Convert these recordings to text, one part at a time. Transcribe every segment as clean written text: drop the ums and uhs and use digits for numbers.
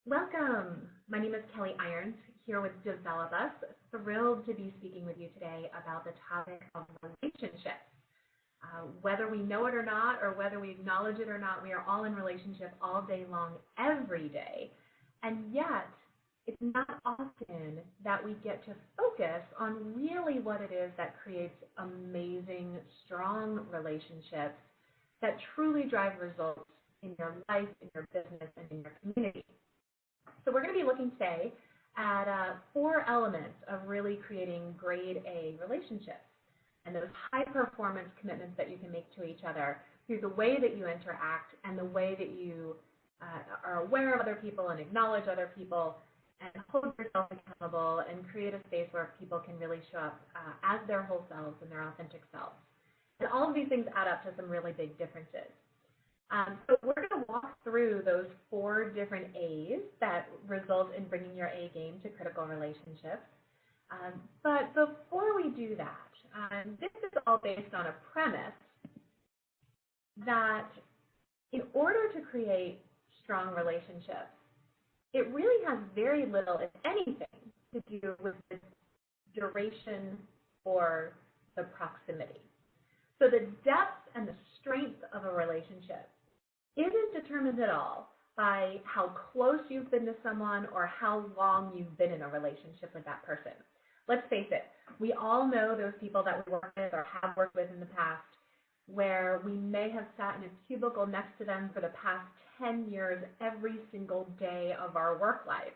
Welcome. My name is Kelly.irons here with developUs. Thrilled to be speaking with you today about the topic of relationships. Whether we know it or not, or whether we acknowledge it or not, we are all in relationship all day long, every day. And yet, it's not often that we get to focus on really what it is that creates amazing, strong relationships that truly drive results in your life, in your business, and in your community. So we're going to be looking today at 4 elements of really creating grade A relationships and those high performance commitments that you can make to each other through the way that you interact and the way that you are aware of other people and acknowledge other people and hold yourself accountable and create a space where people can really show up as their whole selves and their authentic selves. And all of these things add up to some really big differences. So we're going to walk through those 4 different A's that result in bringing your A game to critical relationships. But before we do that, this is all based on a premise that in order to create strong relationships, it really has very little, if anything, to do with the duration or the proximity. So the depth and the strength of a relationship isn't determined at all by how close you've been to someone or how long you've been in a relationship with that person. Let's face it, we all know those people that we work with or have worked with in the past where we may have sat in a cubicle next to them for the past 10 years every single day of our work life.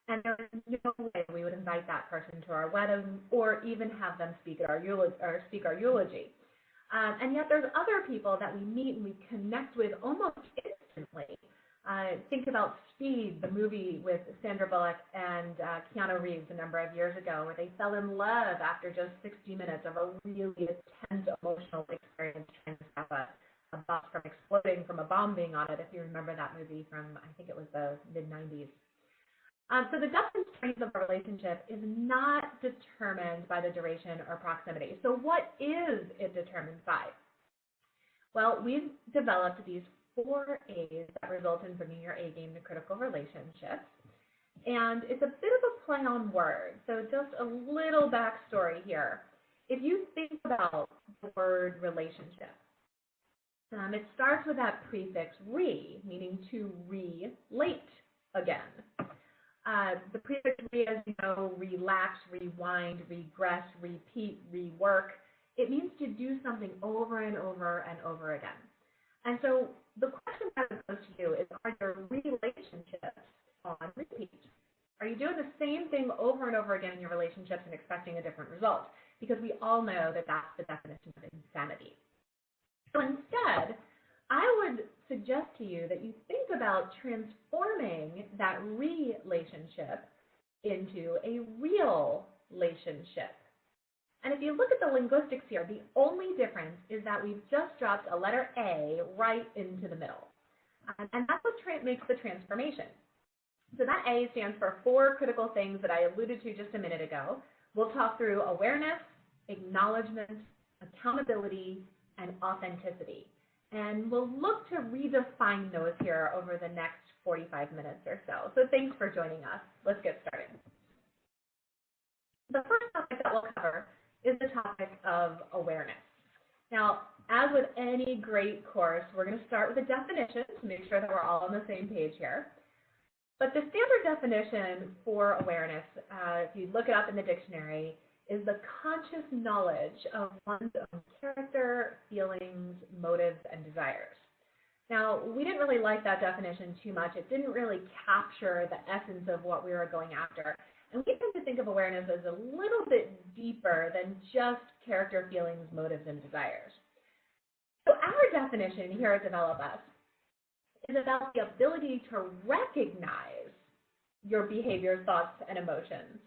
And there is no way we would invite that person to our wedding or even have them speak our eulogy. And yet there's other people that we meet and we connect with almost instantly. Think about Speed, the movie with Sandra Bullock and Keanu Reeves a number of years ago, where they fell in love after just 60 minutes of a really intense emotional experience trying to stop a bus from exploding from a bomb being on it, if you remember that movie from, I think it was the mid-90s. So the depth and strength of a relationship is not determined by the duration or proximity. So what is it determined by? Well, we've developed these 4 A's that result in bringing your A game to critical relationships. And it's a bit of a play on words. So just a little backstory here. If you think about the word relationship, it starts with that prefix re, meaning to relate again. The prefix re, as you know, relax, rewind, regress, repeat, rework. It means to do something over and over and over again. And so the question that I pose to you is, are your relationships on repeat? Are you doing the same thing over and over again in your relationships and expecting a different result? Because we all know that that's the definition of insanity. So instead, I would suggest to you that you think about transforming that relationship into a real relationship. And if you look at the linguistics here, the only difference is that we've just dropped a letter A right into the middle. And that's what makes the transformation. So that A stands for 4 critical things that I alluded to just a minute ago. We'll talk through awareness, acknowledgement, accountability, and authenticity. And we'll look to redefine those here over the next 45 minutes or so. So thanks for joining us. Let's get started. The first topic that we'll cover is the topic of awareness. Now, as with any great course, we're going to start with a definition to make sure that we're all on the same page here. But the standard definition for awareness, if you look it up in the dictionary, is the conscious knowledge of one's own character, feelings, motives, and desires. Now, we didn't really like that definition too much. It didn't really capture the essence of what we were going after. And we tend to think of awareness as a little bit deeper than just character, feelings, motives, and desires. So our definition here at developUs is about the ability to recognize your behaviors, thoughts, and emotions,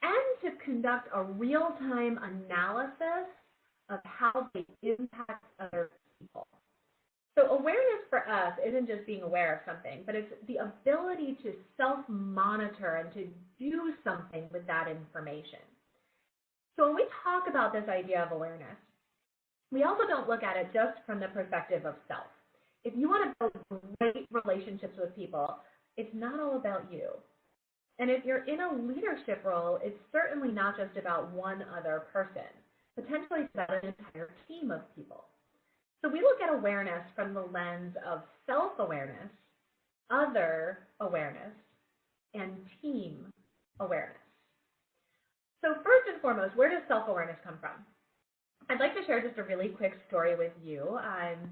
and to conduct a real-time analysis of how they impact other people. So awareness for us isn't just being aware of something, but it's the ability to self-monitor and to do something with that information. So when we talk about this idea of awareness, we also don't look at it just from the perspective of self. If you want to build great relationships with people, It's not all about you. And if you're in a leadership role, it's certainly not just about one other person. Potentially it's about an entire team of people. So we look at awareness from the lens of self-awareness, other awareness, and team awareness. So first and foremost, where does self-awareness come from? I'd like to share just a really quick story with you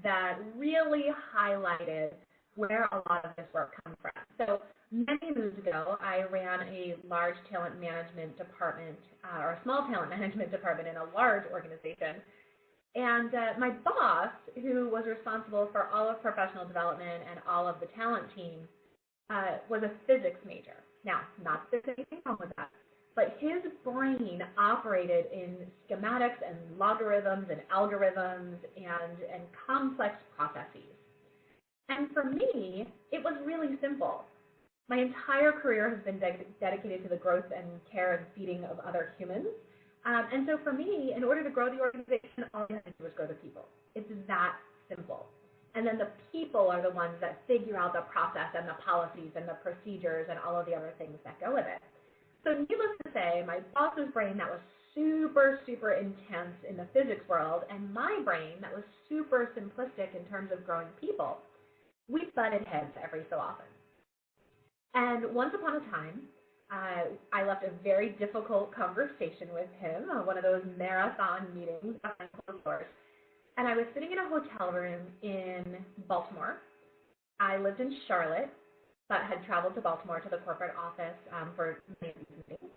that really highlighted where a lot of this work comes from. So many moons ago, I ran a large talent management department, or a small talent management department in a large organization. And my boss, who was responsible for all of professional development and all of the talent team, was a physics major. Now, not that there's anything wrong with that, but his brain operated in schematics and logarithms and algorithms and complex processes. And for me, it was really simple. My entire career has been dedicated to the growth and care and feeding of other humans. And so for me, in order to grow the organization, all you have to do is grow the people. It's that simple. And then the people are the ones that figure out the process and the policies and the procedures and all of the other things that go with it. So needless to say, my boss's brain that was super, super intense in the physics world, and my brain that was super simplistic in terms of growing people, we butted heads every so often. And once upon a time, I left a very difficult conversation with him, one of those marathon meetings behind closed doors. And I was sitting in a hotel room in Baltimore. I lived in Charlotte, but had traveled to Baltimore to the corporate office for many meetings.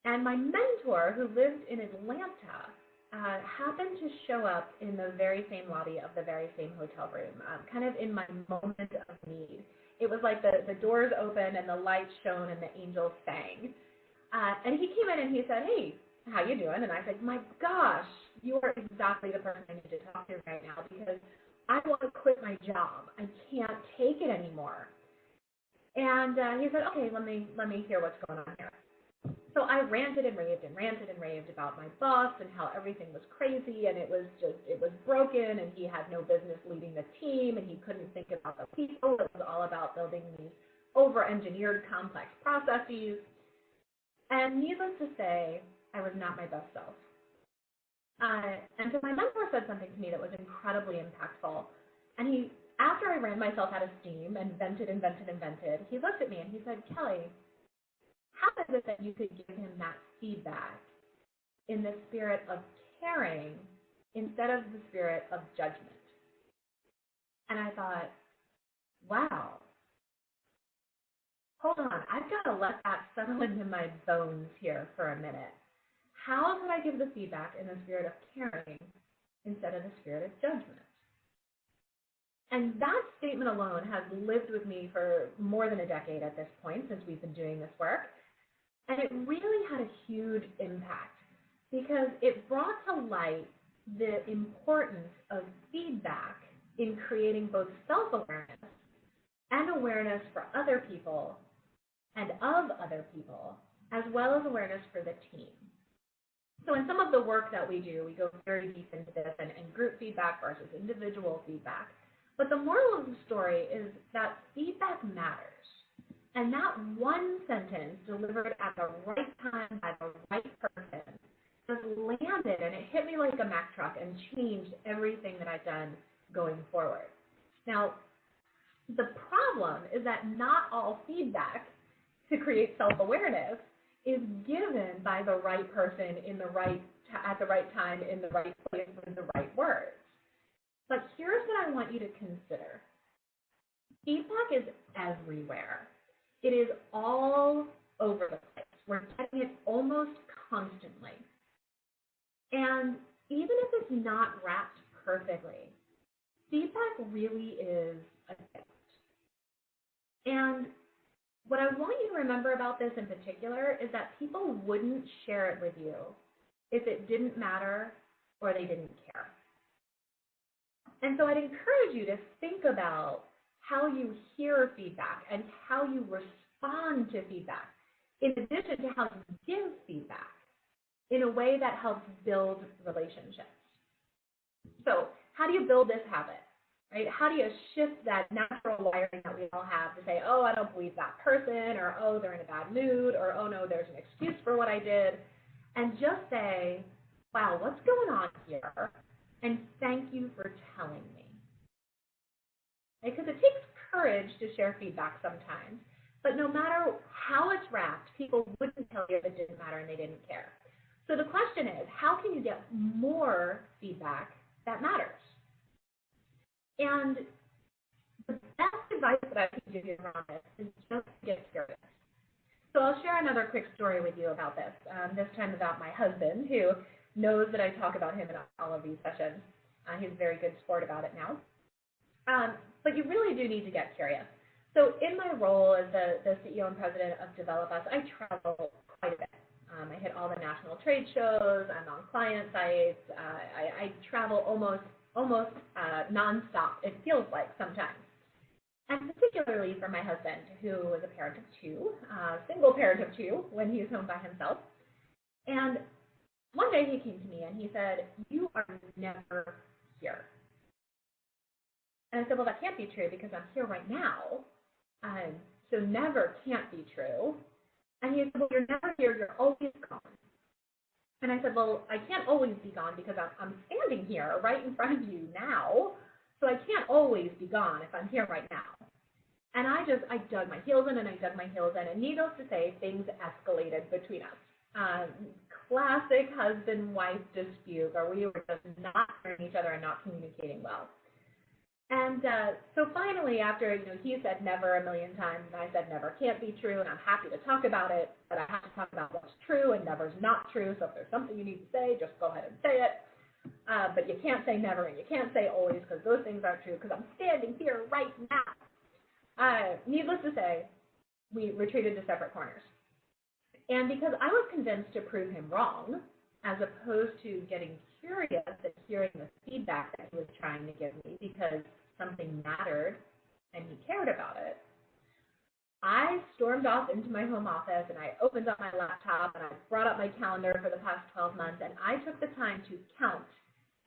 And my mentor, who lived in Atlanta, happened to show up in the very same lobby of the very same hotel room, kind of in my moment of need. It was like the doors opened and the lights shone and the angels sang. And he came in and he said, "Hey, how you doing?" And I said, "My gosh, you are exactly the person I need to talk to right now because I want to quit my job. I can't take it anymore." And he said, "Okay, let me hear what's going on here." So I ranted and raved about my boss and how everything was crazy and it was broken and he had no business leading the team and he couldn't think about the people. It was all about building these over-engineered complex processes. And needless to say, I was not my best self. And so my mentor said something to me that was incredibly impactful. And after I ran myself out of steam and vented, he looked at me and he said, "Kelly, how is it that you could give him that feedback in the spirit of caring instead of the spirit of judgment?" And I thought, wow, hold on, I've got to let that settle into my bones here for a minute. How could I give the feedback in the spirit of caring instead of the spirit of judgment? And that statement alone has lived with me for more than a decade at this point since we've been doing this work. And it really had a huge impact because it brought to light the importance of feedback in creating both self-awareness and awareness for other people and of other people, as well as awareness for the team. So in some of the work that we do, we go very deep into this and group feedback versus individual feedback. But the moral of the story is that feedback matters. And that one sentence delivered at the right time by the right person just landed and it hit me like a Mack truck and changed everything that I've done going forward. Now, the problem is that not all feedback to create self-awareness is given by the right person at the right time, in the right place, with the right words. But here's what I want you to consider. Feedback is everywhere. It is all over the place. We're getting it almost constantly. And even if it's not wrapped perfectly, feedback really is a gift. And what I want you to remember about this in particular is that people wouldn't share it with you if it didn't matter or they didn't care. And so I'd encourage you to think about how you hear feedback and how you respond to feedback, in addition to how you give feedback in a way that helps build relationships. So how do you build this habit, right? How do you shift that natural wiring that we all have to say, oh, I don't believe that person, or oh, they're in a bad mood, or oh, no, there's an excuse for what I did, and just say, wow, what's going on here? And thank you for telling me. Because it takes courage to share feedback sometimes, but no matter how it's wrapped, people wouldn't tell you if it didn't matter and they didn't care. So the question is, how can you get more feedback that matters? And the best advice that I can give you around this is just to get curious. So I'll share another quick story with you about this, this time about my husband, who knows that I talk about him in all of these sessions. He's a very good sport about it now. But you really do need to get curious. So in my role as the CEO and president of developUs, I travel quite a bit. I hit all the national trade shows. I'm on client sites. I travel almost nonstop, it feels like sometimes. And particularly for my husband, who is a parent of two, single parent of two, when he's home by himself. And one day he came to me and he said, you are never here. And I said, well, that can't be true because I'm here right now. So never can't be true. And he said, well, you're never here, you're always gone. And I said, well, I can't always be gone because I'm standing here right in front of you now. So I can't always be gone if I'm here right now. And I dug my heels in and I dug my heels in. And needless to say, things escalated between us. Classic husband-wife dispute where we were just not hearing each other and not communicating well. And so finally, after he said never a million times, and I said never can't be true, and I'm happy to talk about it, but I have to talk about what's true, and never's not true, so if there's something you need to say, just go ahead and say it. But you can't say never, and you can't say always, because those things aren't true, because I'm standing here right now. Needless to say, we retreated to separate corners. And because I was convinced to prove him wrong, as opposed to getting curious and hearing the feedback that he was trying to give me because something mattered and he cared about it, I stormed off into my home office and I opened up my laptop and I brought up my calendar for the past 12 months and I took the time to count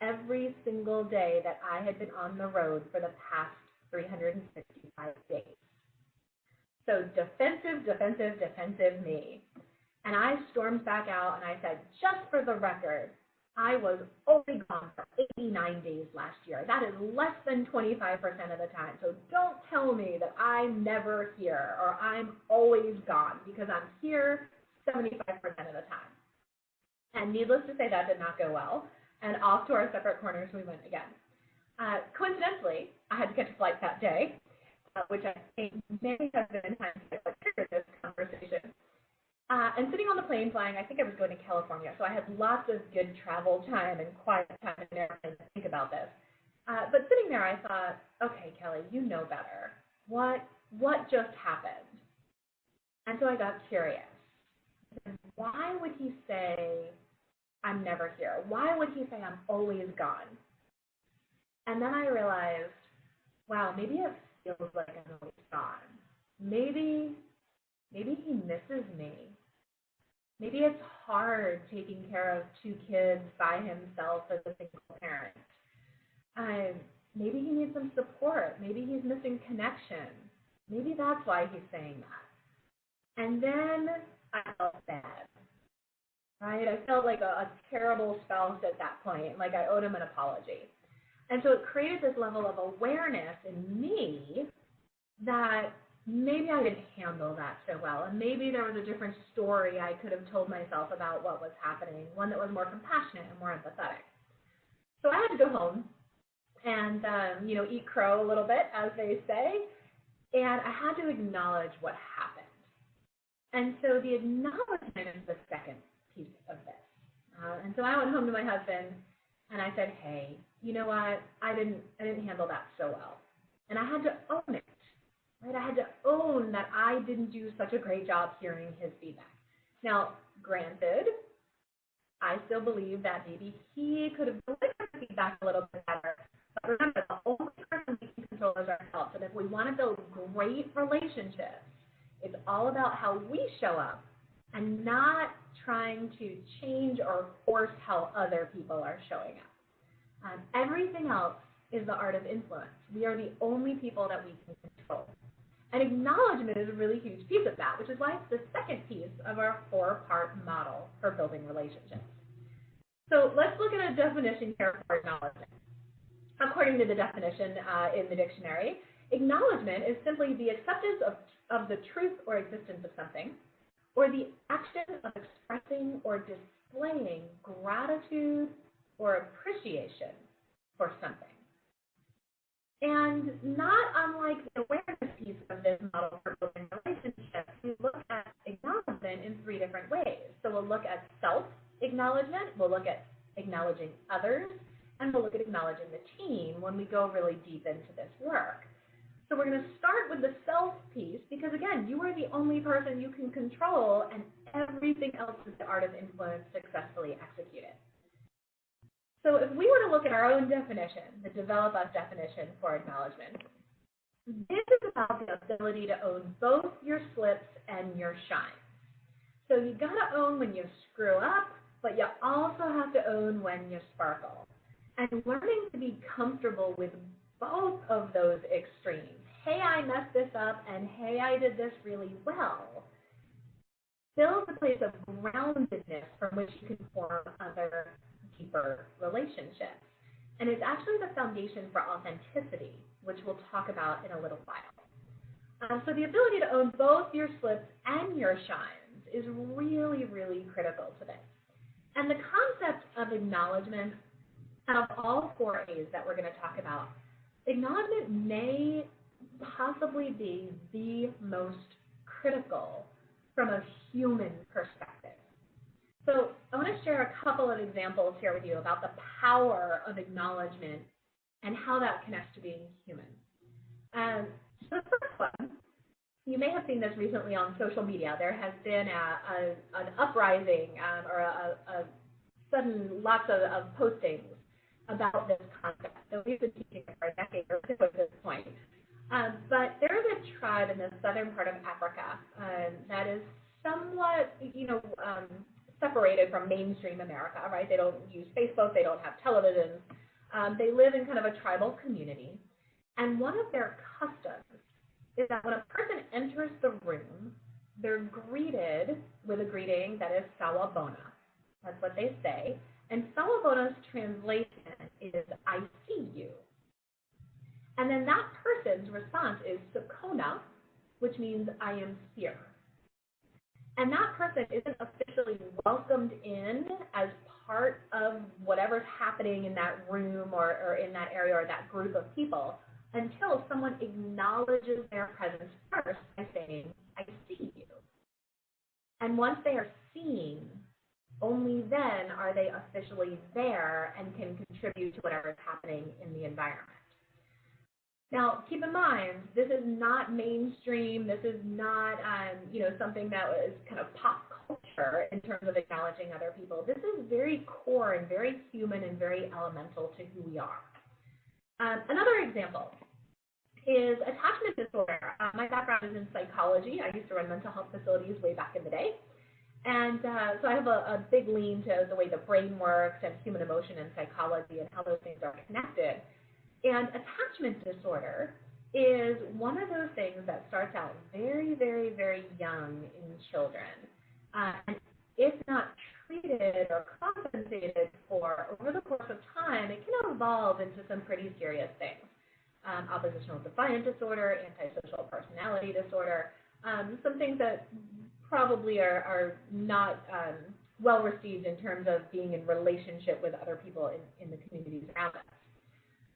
every single day that I had been on the road for the past 365 days. So defensive, defensive, defensive me. And I stormed back out and I said, just for the record, I was only gone for 89 days last year. That is less than 25% of the time. So don't tell me that I'm never here or I'm always gone, because I'm here 75% of the time. And needless to say, that did not go well. And off to our separate corners we went again. Coincidentally, I had to catch a flight that day, which I think may have been times that triggered this conversation. And sitting on the plane flying, I think I was going to California, so I had lots of good travel time and quiet time and everything to think about this. But sitting there, I thought, okay, Kelly, you know better. What just happened? And so I got curious. Why would he say, I'm never here? Why would he say I'm always gone? And then I realized, wow, maybe it feels like I'm always gone. Maybe he misses me. Maybe it's hard taking care of two kids by himself as a single parent. Maybe he needs some support. Maybe he's missing connection. Maybe that's why he's saying that. And then I felt bad, right? I felt like a terrible spouse at that point, like I owed him an apology. And so it created this level of awareness in me that maybe I didn't handle that so well, and maybe there was a different story I could have told myself about what was happening, one that was more compassionate and more empathetic. So I had to go home and, eat crow a little bit, as they say, and I had to acknowledge what happened. And so the acknowledgement is the second piece of this. And so I went home to my husband and I said, hey, you know what? I didn't handle that so well. And I had to own it. Right? I had to own that I didn't do such a great job hearing his feedback. Now, granted, I still believe that maybe he could have delivered feedback a little bit better. But remember, the only person we can control is ourselves. And if we want to build great relationships, it's all about how we show up and not trying to change or force how other people are showing up. Everything else is the art of influence. We are the only people that we can control. And acknowledgement is a really huge piece of that, which is why it's the second piece of our 4-part model for building relationships. So let's look at a definition here for acknowledgement. According to the definition in the dictionary, acknowledgement is simply the acceptance of the truth or existence of something, or the action of expressing or displaying gratitude or appreciation for something. And not unlike the awareness piece of this model for building relationships, we look at acknowledgement in 3 different ways. So we'll look at self-acknowledgement, we'll look at acknowledging others, and we'll look at acknowledging the team when we go really deep into this work. So we're going to start with the self piece because, again, you are the only person you can control, and everything else is the art of influence successfully executed. So if we were to look at our own definition, the developUs definition for acknowledgement, this is about the ability to own both your slips and your shines. So you got to own when you screw up, but you also have to own when you sparkle. And learning to be comfortable with both of those extremes. Hey, I messed this up, and hey, I did this really well. Builds a place of groundedness from which you can form other deeper relationships. And it's actually the foundation for authenticity, which we'll talk about in a little while. So the ability to own both your slips and your shines is really, really critical to this. And the concept of acknowledgement, out of all 4 A's that we're going to talk about, acknowledgement may possibly be the most critical from a human perspective. So I want to share a couple of examples here with you about the power of acknowledgement and how that connects to being human. So the first one, you may have seen this recently on social media. There has been an uprising or a sudden lots of postings about this concept. So we've been teaching it for a decade or 2 at this point. But there is a tribe in the southern part of Africa that is somewhat, separated from mainstream America, right? They don't use Facebook, they don't have televisions. They live in kind of a tribal community. And one of their customs is that when a person enters the room, they're greeted with a greeting that is sawubona. That's what they say. And sawubona's translation is, I see you. And then that person's response is sakona, which means I am here. And that person isn't officially welcomed in as part of whatever's happening in that room or in that area or that group of people until someone acknowledges their presence first by saying, I see you. And once they are seen, only then are they officially there and can contribute to whatever is happening in the environment. Now, keep in mind, this is not mainstream. This is not, something that is kind of pop culture in terms of acknowledging other people. This is very core and very human and very elemental to who we are. Another example is attachment disorder. My background is in psychology. I used to run mental health facilities way back in the day. And so I have a big lean to the way the brain works and human emotion and psychology and how those things are connected. And attachment disorder is one of those things that starts out very, very, very young in children. And if not treated or compensated for over the course of time, it can evolve into some pretty serious things. Oppositional defiant disorder, antisocial personality disorder, some things that probably are not well received in terms of being in relationship with other people in the communities around us.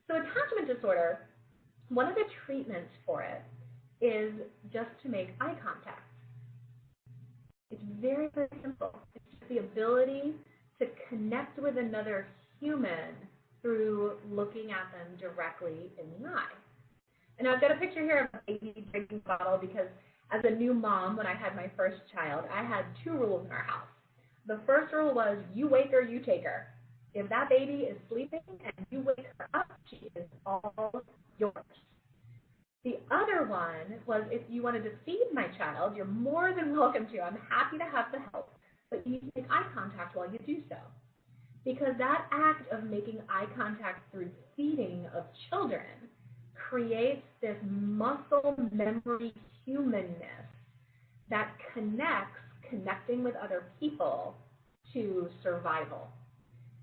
So attachment disorder, one of the treatments for it is just to make eye contact. It's very, very simple. It's just the ability to connect with another human through looking at them directly in the eye. And I've got a picture here of a baby drinking bottle because as a new mom, when I had my first child, I had 2 rules in our house. The first rule was you wake her, you take her. If that baby is sleeping and you wake her up, she is all yours. The other one was if you wanted to feed my child, you're more than welcome to. I'm happy to have the help, but you need to make eye contact while you do so. because that act of making eye contact through feeding of children creates this muscle memory humanness that connecting with other people to survival.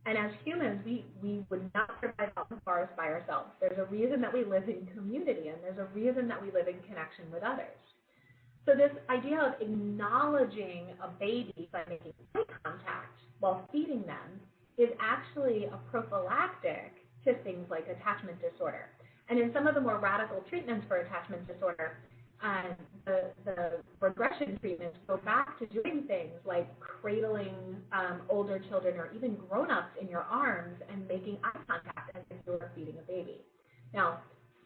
And as humans, we would not survive out in the forest by ourselves. There's a reason that we live in community, and there's a reason that we live in connection with others. So this idea of acknowledging a baby by making eye contact while feeding them is actually a prophylactic to things like attachment disorder. And in some of the more radical treatments for attachment disorder, the regression treatments go back to doing things like cradling older children or even grown-ups in your arms and making eye contact as if you were feeding a baby. Now,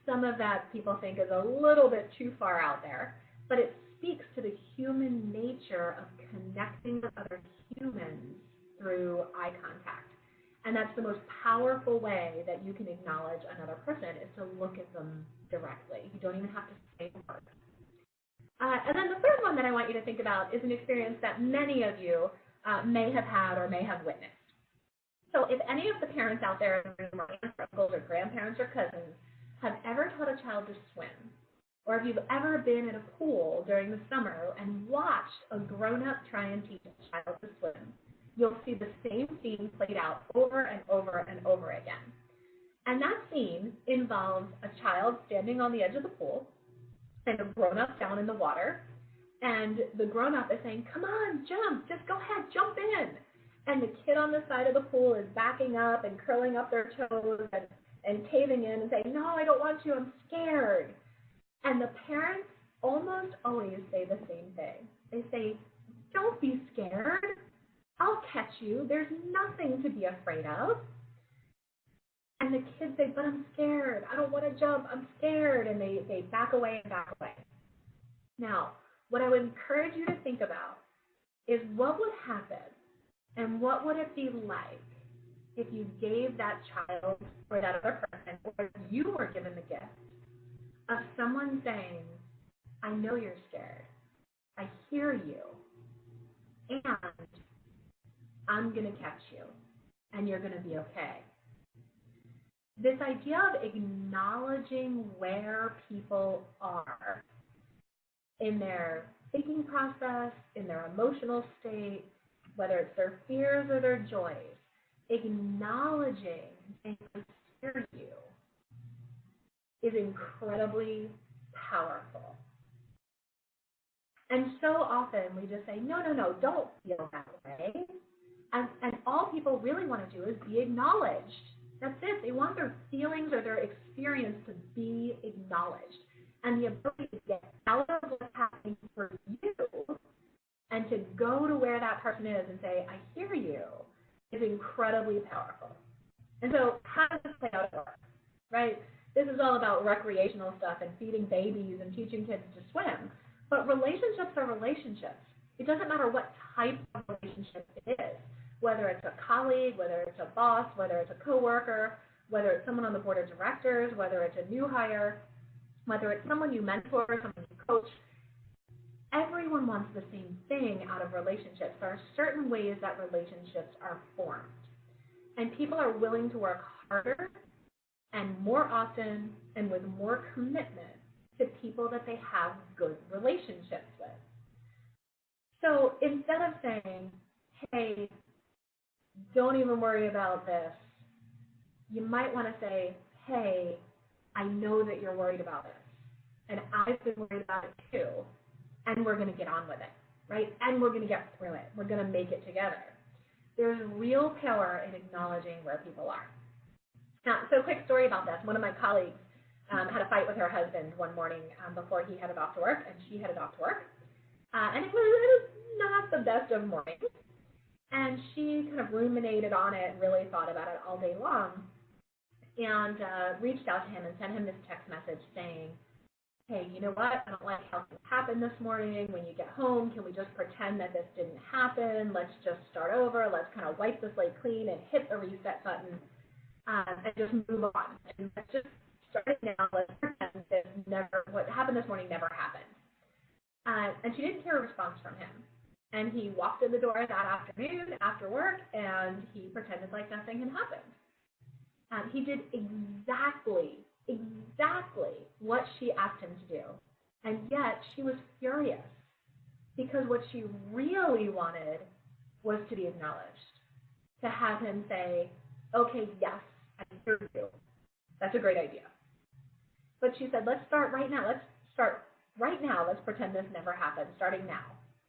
some of that people think is a little bit too far out there, but it speaks to the human nature of connecting with other humans through eye contact. And that's the most powerful way that you can acknowledge another person, is to look at them directly. You don't even have to say words. And then the third one that I want you to think about is an experience that many of you may have had or may have witnessed. So if any of the parents out there in the room, or aunts, or uncles, or grandparents, or cousins, have ever taught a child to swim, or if you've ever been in a pool during the summer and watched a grown-up try and teach a child to swim, you'll see the same scene played out over and over and over again. And that scene involves a child standing on the edge of the pool and a grown-up down in the water, and the grown-up is saying, "Come on, jump, just go ahead, jump in." And the kid on the side of the pool is backing up and curling up their toes and caving in and saying, "No, I don't want to, I'm scared." And the parents almost always say the same thing. They say, "Don't be scared. I'll catch you. There's nothing to be afraid of." And the kids say, "But I'm scared. I don't want to jump. I'm scared." And they back away and back away. Now, what I would encourage you to think about is what would happen and what would it be like if you gave that child or that other person, or if you were given the gift of someone saying, "I know you're scared. I hear you. And I'm going to catch you. And you're going to be okay." This idea of acknowledging where people are in their thinking process, in their emotional state, whether it's their fears or their joys, acknowledging and I hear you is incredibly powerful. And so often we just say, no, don't feel that way. And all people really want to do is be acknowledged. That's it. They want their feelings or their experience to be acknowledged. And the ability to get out of what's happening for you and to go to where that person is and say, "I hear you," is incredibly powerful. And so how does this play out at work, right? This is all about recreational stuff and feeding babies and teaching kids to swim. But relationships are relationships. It doesn't matter what type of relationship it is, whether it's a colleague, whether it's a boss, whether it's a coworker, whether it's someone on the board of directors, whether it's a new hire, whether it's someone you mentor, someone you coach. Everyone wants the same thing out of relationships. There are certain ways that relationships are formed. And people are willing to work harder and more often and with more commitment to people that they have good relationships with. So instead of saying, "Hey, don't even worry about this," you might want to say, "Hey, I know that you're worried about this, and I've been worried about it too, and we're going to get on with it, right? And we're going to get through it. We're going to make it together." There's real power in acknowledging where people are. Now, so a quick story about this. One of my colleagues had a fight with her husband one morning before he headed off to work, and she headed off to work. And it was not the best of mornings. And she kind of ruminated on it and really thought about it all day long, and reached out to him and sent him this text message saying, "Hey, you know what? I don't like how this happened this morning. When you get home, can we just pretend that this didn't happen? Let's just start over. Let's kind of wipe the slate clean and hit the reset button and just move on. And let's just start it now. Let's pretend that what happened this morning never happened." And she didn't hear a response from him. And he walked in the door that afternoon after work, and he pretended like nothing had happened. He did exactly what she asked him to do. And yet she was furious because what she really wanted was to be acknowledged, to have him say, okay, yes, I hear you. That's a great idea. But she said, let's start right now. Let's pretend this never happened, starting now.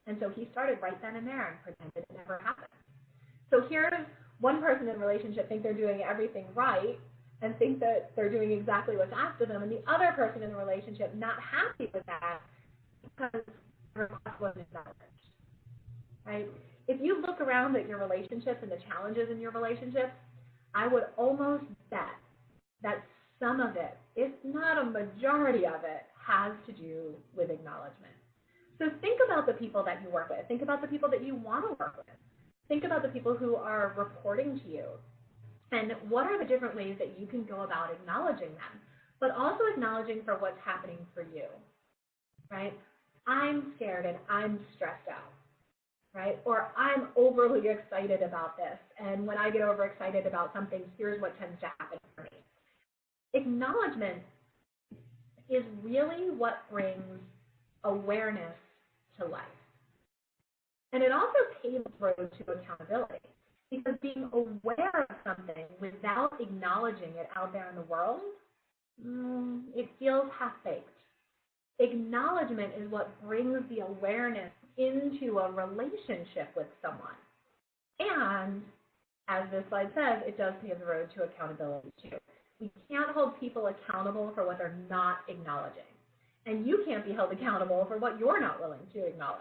And so he started right then and there and pretended it never happened. So here's one person in a relationship think they're doing everything right and think that they're doing exactly what's asked of them, and the other person in the relationship not happy with that because their request wasn't acknowledged, right? If you look around at your relationships and the challenges in your relationships, I would almost bet that some of it, if not a majority of it, has to do with acknowledgement. So think about the people that you work with. Think about the people that you want to work with. Think about the people who are reporting to you. And what are the different ways that you can go about acknowledging them, but also acknowledging for what's happening for you, right? I'm scared and I'm stressed out, right? Or I'm overly excited about this, and when I get overexcited about something, here's what tends to happen for me. Acknowledgement is really what brings awareness to life. And it also paves the road to accountability, because being aware of something without acknowledging it out there in the world, it feels half-baked. Acknowledgement is what brings the awareness into a relationship with someone. And as this slide says, it does pave the road to accountability too. We can't hold people accountable for what they're not acknowledging. And you can't be held accountable for what you're not willing to acknowledge.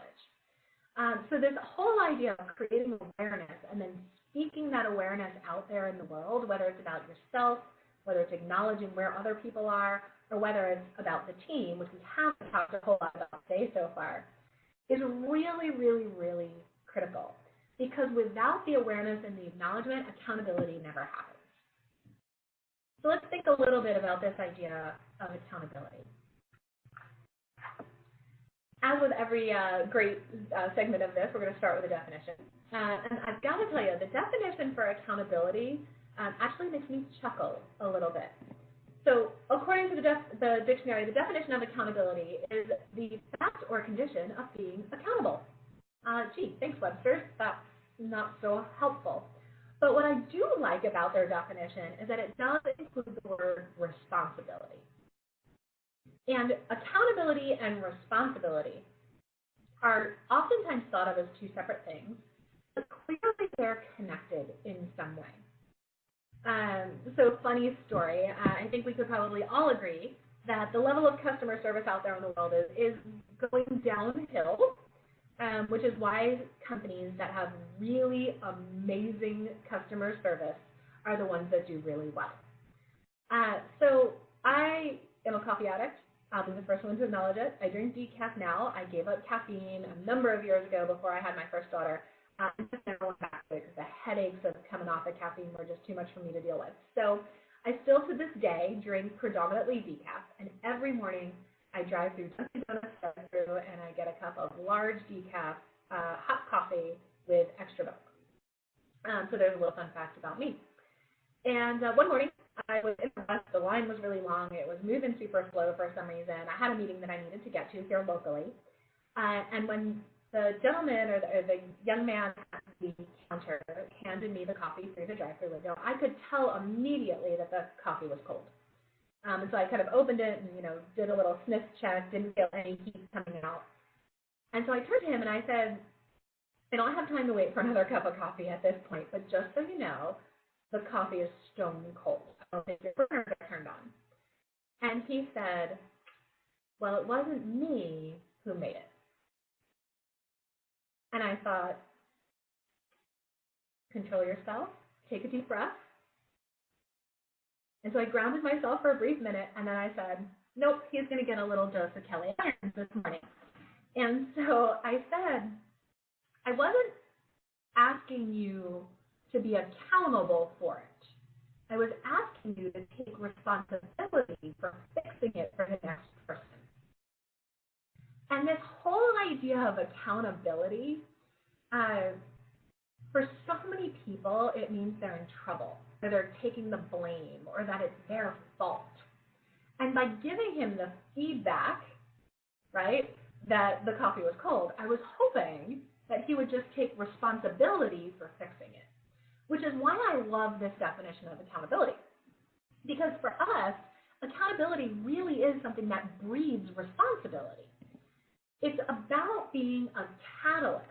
So this whole idea of creating awareness and then speaking that awareness out there in the world, whether it's about yourself, whether it's acknowledging where other people are, or whether it's about the team, which we haven't talked a whole lot about today so far, is really, really, really critical. Because without the awareness and the acknowledgement, accountability never happens. So let's think a little bit about this idea of accountability. As with every great segment of this, we're going to start with a definition. And I've got to tell you, the definition for accountability actually makes me chuckle a little bit. So according to the dictionary, the definition of accountability is the fact or condition of being accountable. Gee, thanks, Webster. That's not so helpful. But what I do like about their definition is that it does include the word responsibility. And accountability and responsibility are oftentimes thought of as two separate things, but clearly they're connected in some way. So funny story, I think we could probably all agree that the level of customer service out there in the world is going downhill, which is why companies that have really amazing customer service are the ones that do really well. So I am a coffee addict. I'll be the first one to acknowledge it. I drink decaf now. I gave up caffeine a number of years ago before I had my first daughter. I just never went back to it because the headaches of coming off of caffeine were just too much for me to deal with. So I still to this day drink predominantly decaf, and every morning I drive through Dunkin' Donuts drive-thru and I get a cup of large decaf hot coffee with extra milk. So there's a little fun fact about me. And one morning, I was in the bus. The line was really long. It was moving super slow for some reason. I had a meeting that I needed to get to here locally. And when the gentleman or the young man at the counter handed me the coffee through the drive-thru window, I could tell immediately that the coffee was cold. And so I kind of opened it and, did a little sniff check, didn't feel any heat coming out. And so I turned to him and I said, I don't have time to wait for another cup of coffee at this point, but just so you know, the coffee is stone cold. I don't think your burner got turned on. And he said, well, it wasn't me who made it. And I thought, control yourself, take a deep breath. And so I grounded myself for a brief minute, and then I said, nope, he's going to get a little dose of kelly.irons this morning. And so I said, I wasn't asking you to be accountable for it. I was asking you to take responsibility for fixing it for the next person. And this whole idea of accountability For so many people, it means they're in trouble, or they're taking the blame, or that it's their fault. And by giving him the feedback, right, that the coffee was cold, I was hoping that he would just take responsibility for fixing it, which is why I love this definition of accountability. Because for us, accountability really is something that breeds responsibility. It's about being a catalyst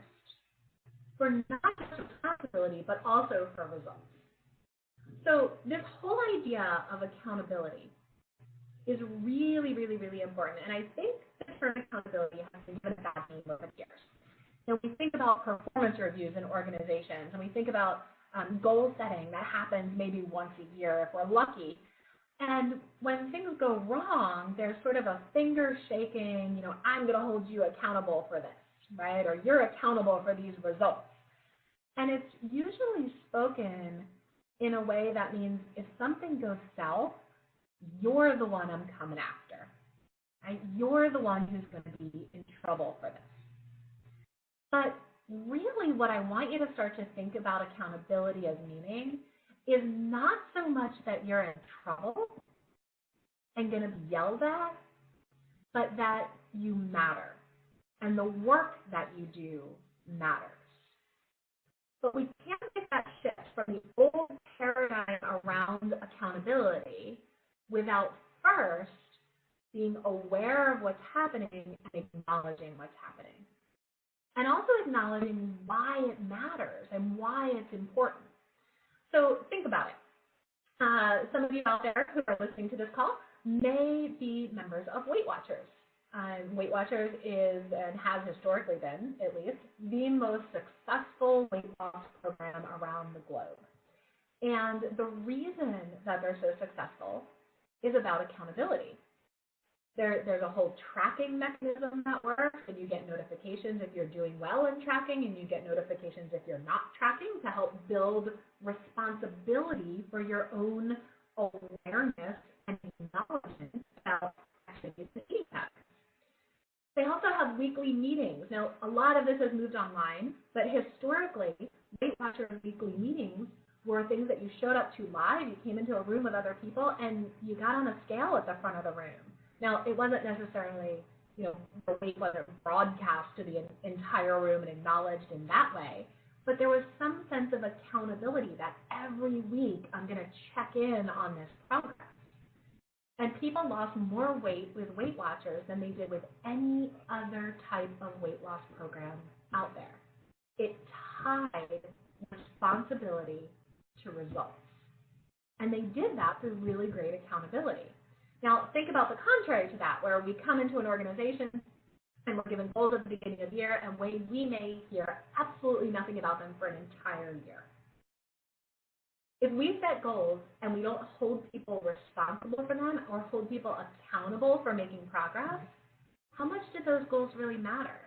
for not just responsibility, but also for results. So this whole idea of accountability is really, really, really important. And I think the term accountability has been given a bad name over the years. And we think about performance reviews in organizations, and we think about goal setting that happens maybe once a year if we're lucky. And when things go wrong, there's sort of a finger shaking, I'm going to hold you accountable for this, right? Or you're accountable for these results. And it's usually spoken in a way that means if something goes south, you're the one I'm coming after, right? You're the one who's going to be in trouble for this. But really what I want you to start to think about accountability as meaning is not so much that you're in trouble and going to be yelled at, but that you matter and the work that you do matters. But we can't get that shift from the old paradigm around accountability without first being aware of what's happening and acknowledging what's happening. And also acknowledging why it matters and why it's important. So think about it. Some of you out there who are listening to this call may be members of Weight Watchers. Weight Watchers is, and has historically been, at least, the most successful weight loss program around the globe. And the reason that they're so successful is about accountability. There's a whole tracking mechanism that works, and you get notifications if you're doing well in tracking, and you get notifications if you're not tracking to help build responsibility for your own awareness and acknowledgement about activities and eating patterns. They also have weekly meetings. Now, a lot of this has moved online, but historically, Weight Watchers weekly meetings were things that you showed up to live. You came into a room with other people, and you got on a scale at the front of the room. Now, it wasn't necessarily, the weight wasn't broadcast to the entire room and acknowledged in that way, but there was some sense of accountability that every week I'm going to check in on this progress. And people lost more weight with Weight Watchers than they did with any other type of weight loss program out there. It tied responsibility to results. And they did that through really great accountability. Now, think about the contrary to that, where we come into an organization and we're given goals at the beginning of the year, and we may hear absolutely nothing about them for an entire year. If we set goals and we don't hold people responsible for them or hold people accountable for making progress, how much do those goals really matter?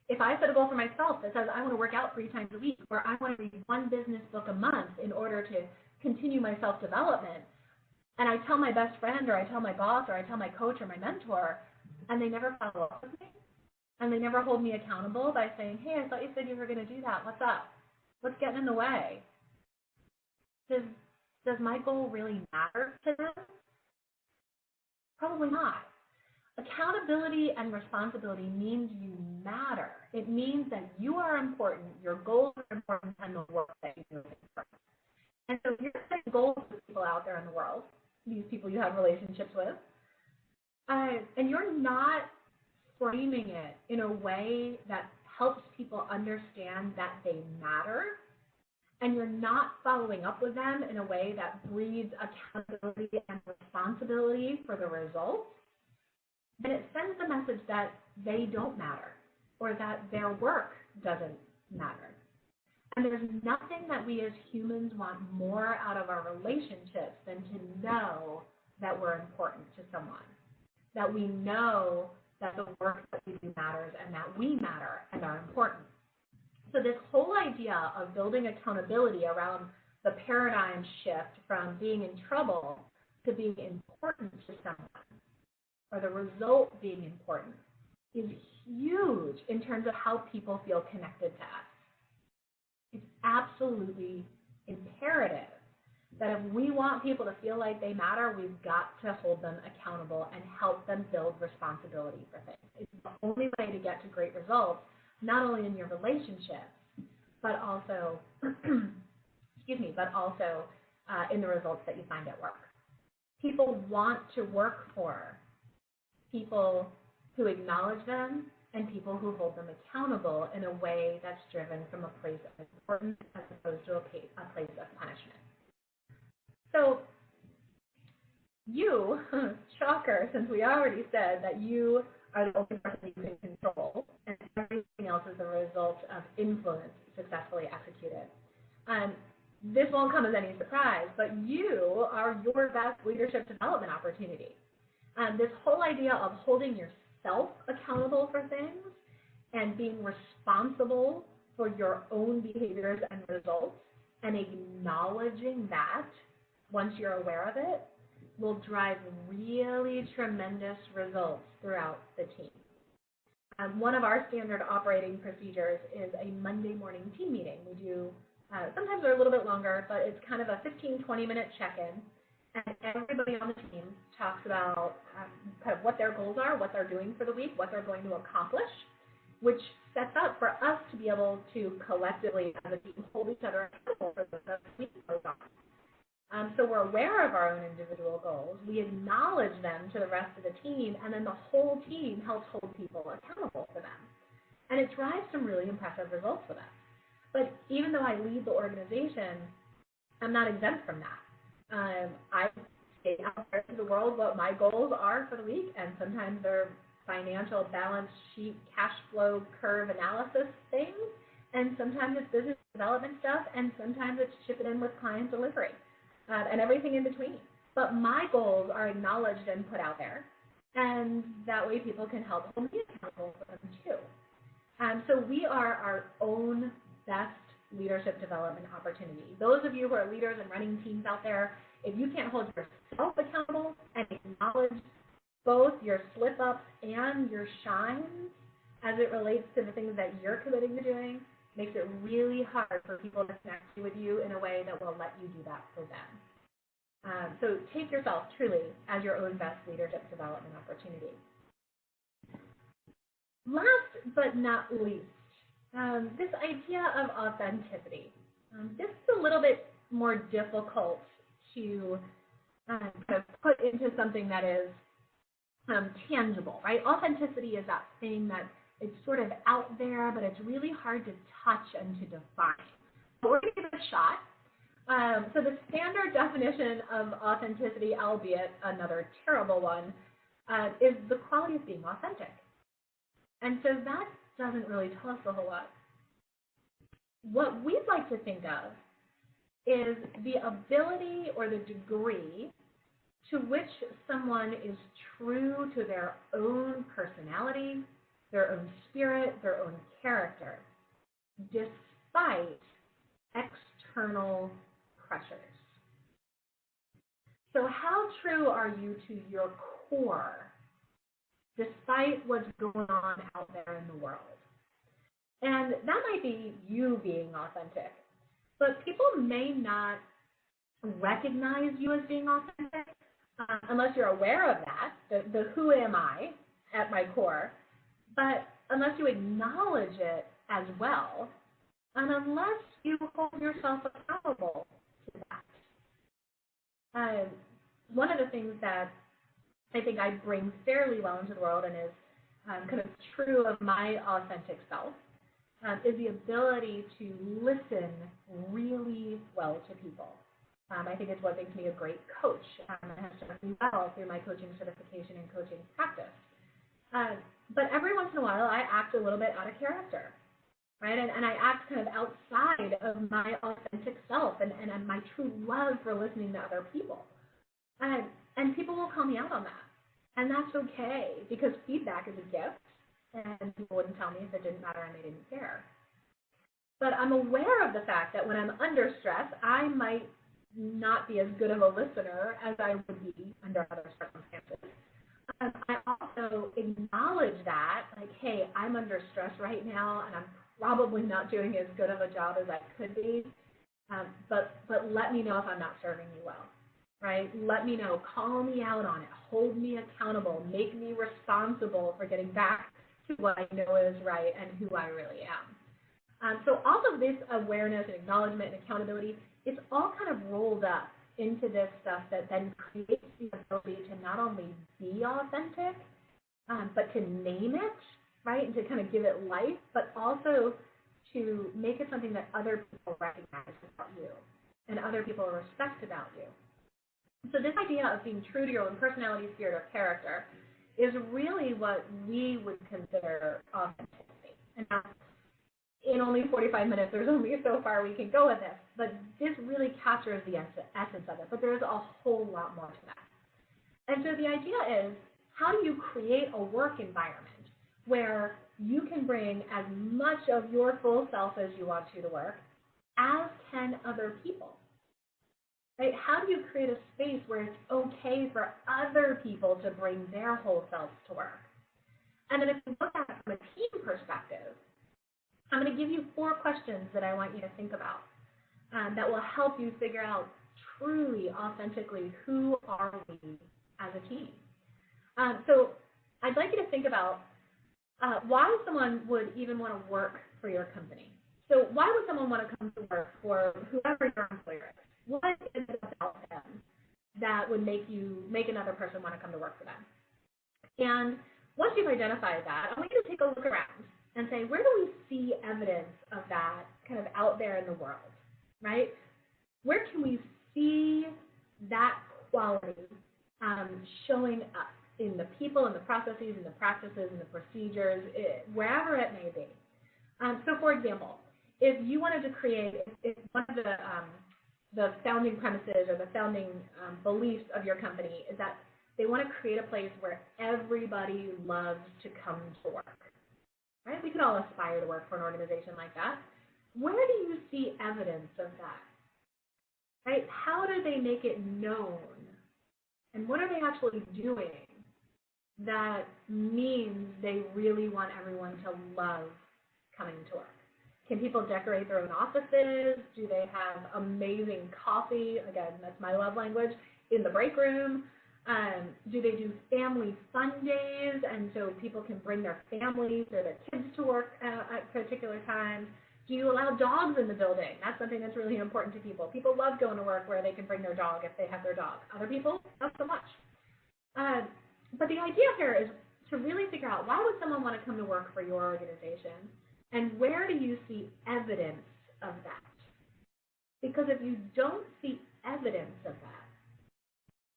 If I set a goal for myself that says I want to work out 3 times a week, or I want to read 1 business book a month in order to continue my self-development, and I tell my best friend, or I tell my boss, or I tell my coach or my mentor, and they never follow up with me, and they never hold me accountable by saying, hey, I thought you said you were going to do that. What's up? What's getting in the way? Does my goal really matter to them? Probably not. Accountability and responsibility means you matter. It means that you are important, your goals are important, and the work that you do is important. And so you're setting goals for people out there in the world, these people you have relationships with, and you're not framing it in a way that helps people understand that they matter, and you're not following up with them in a way that breeds accountability and responsibility for the results, then it sends the message that they don't matter or that their work doesn't matter. And there's nothing that we as humans want more out of our relationships than to know that we're important to someone, that we know that the work that we do matters and that we matter and are important. So this whole idea of building accountability around the paradigm shift from being in trouble to being important to someone, or the result being important, is huge in terms of how people feel connected to us. It's absolutely imperative that if we want people to feel like they matter, we've got to hold them accountable and help them build responsibility for things. It's the only way to get to great results, not only in your relationships, but also, in the results that you find at work. People want to work for people who acknowledge them and people who hold them accountable in a way that's driven from a place of importance as opposed to a place of punishment. So you, shocker, since we already said that you are the only person you can control and everything else is the result of influence successfully executed. This won't come as any surprise, but you are your best leadership development opportunity. This whole idea of holding yourself accountable for things and being responsible for your own behaviors and results and acknowledging that once you're aware of it will drive really tremendous results throughout the team. One of our standard operating procedures is a Monday morning team meeting. We do, sometimes they're a little bit longer, but it's kind of a 15, 20-minute check-in. And everybody on the team talks about kind of what their goals are, what they're doing for the week, what they're going to accomplish, which sets up for us to be able to collectively, as a team, hold each other accountable for the week goes on. So we're aware of our own individual goals. We acknowledge them to the rest of the team, and then the whole team helps hold people accountable for them. And it drives some really impressive results with us. But even though I lead the organization, I'm not exempt from that. I state out there to the world what my goals are for the week, and sometimes they're financial balance sheet, cash flow curve analysis things, and sometimes it's business development stuff, and sometimes it's chip it in with client delivery. And everything in between. But my goals are acknowledged and put out there, and that way people can help hold me accountable for them too. So we are our own best leadership development opportunity. Those of you who are leaders and running teams out there, if you can't hold yourself accountable and acknowledge both your slip-ups and your shines as it relates to the things that you're committing to doing, makes it really hard for people to connect with you in a way that will let you do that for them. So take yourself truly as your own best leadership development opportunity. Last but not least, this idea of authenticity. This is a little bit more difficult to kind of put into something that is tangible, right? Authenticity is that thing that it's sort of out there, but it's really hard to touch and to define. But we're going to give it a shot. So the standard definition of authenticity, albeit another terrible one, is the quality of being authentic. And so that doesn't really tell us a whole lot. What we'd like to think of is the ability or the degree to which someone is true to their own personality, their own spirit, their own character, despite external pressures. So how true are you to your core, despite what's going on out there in the world? And that might be you being authentic, but people may not recognize you as being authentic unless you're aware of that, the who am I at my core, but unless you acknowledge it as well, and unless you hold yourself accountable to that. One of the things that I think I bring fairly well into the world and is kind of true of my authentic self is the ability to listen really well to people. I think it's what makes me a great coach and has served me well through my coaching certification and coaching practice. But every once in a while, I act a little bit out of character, right? And I act kind of outside of my authentic self and my true love for listening to other people. And people will call me out on that. And that's okay, because feedback is a gift, and people wouldn't tell me if it didn't matter and they didn't care. But I'm aware of the fact that when I'm under stress, I might not be as good of a listener as I would be under other circumstances. I also acknowledge that, like, hey, I'm under stress right now, and I'm probably not doing as good of a job as I could be, but let me know if I'm not serving you well, right? Let me know, call me out on it, hold me accountable, make me responsible for getting back to what I know is right and who I really am. So all of this awareness and acknowledgement and accountability, it's all kind of rolled up into this stuff that then creates the ability to not only be authentic, but to name it, right, and to kind of give it life, but also to make it something that other people recognize about you and other people respect about you. So this idea of being true to your own personality, spirit, or character is really what we would consider authenticity. And now, in only 45 minutes, there's only so far we can go with this, but this really captures the essence of it, but there's a whole lot more to that. And so the idea is, how do you create a work environment where you can bring as much of your full self as you want to work, as can other people? Right? How do you create a space where it's okay for other people to bring their whole selves to work? And then if you look at it from a team perspective, I'm going to give you 4 questions that I want you to think about that will help you figure out truly, authentically, who are we as a team? So I'd like you to think about why someone would even want to work for your company. So why would someone want to come to work for whoever your employer is? What is it about them that would make another person want to come to work for them? And once you've identified that, I want you to take a look around and say, where do we see evidence of that kind of out there in the world, right? Where can we see that quality showing up in the people and the processes and the practices and the procedures, wherever it may be? So for example, if you wanted to create, if one of the founding premises or the founding beliefs of your company is that they want to create a place where everybody loves to come to work, right? We could all aspire to work for an organization like that. Where do you see evidence of that, right? How do they make it known? And what are they actually doing that means they really want everyone to love coming to work? Can people decorate their own offices? Do they have amazing coffee? Again, that's my love language, in the break room. Do they do family fun days, and so people can bring their families or their kids to work at particular times? Do you allow dogs in the building? That's something that's really important to people. People love going to work where they can bring their dog if they have their dog. Other people, not so much. But the idea here is to really figure out, why would someone want to come to work for your organization, and where do you see evidence of that? Because if you don't see evidence of that,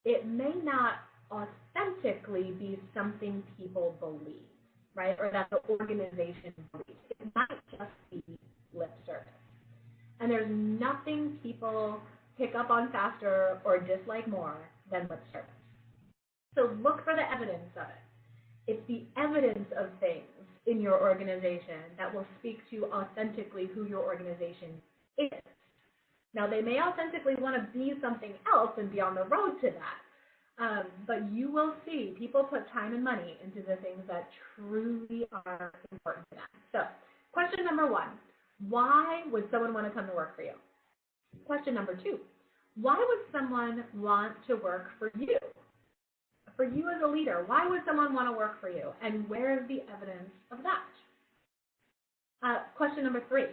it may not authentically be something people believe, right? Or that the organization believes. It might just be lip service. And there's nothing people pick up on faster or dislike more than lip service. So look for the evidence of it. It's the evidence of things in your organization that will speak to authentically who your organization is. Now, they may authentically want to be something else and be on the road to that, but you will see people put time and money into the things that truly are important to them. So, question number 1, why would someone want to come to work for you? Question number 2, why would someone want to work for you? For you as a leader, why would someone want to work for you? And where is the evidence of that? Question number 3,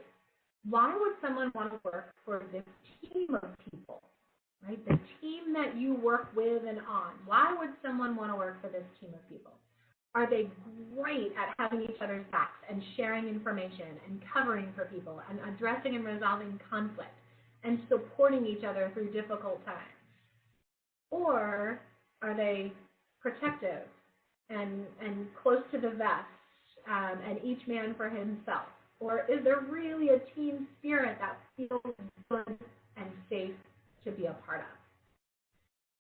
why would someone want to work for this team of people, right? The team that you work with and on. Why would someone want to work for this team of people? Are they great at having each other's backs and sharing information and covering for people and addressing and resolving conflict and supporting each other through difficult times? Or are they protective and close to the vest and each man for himself? Or is there really a team spirit that feels good and safe to be a part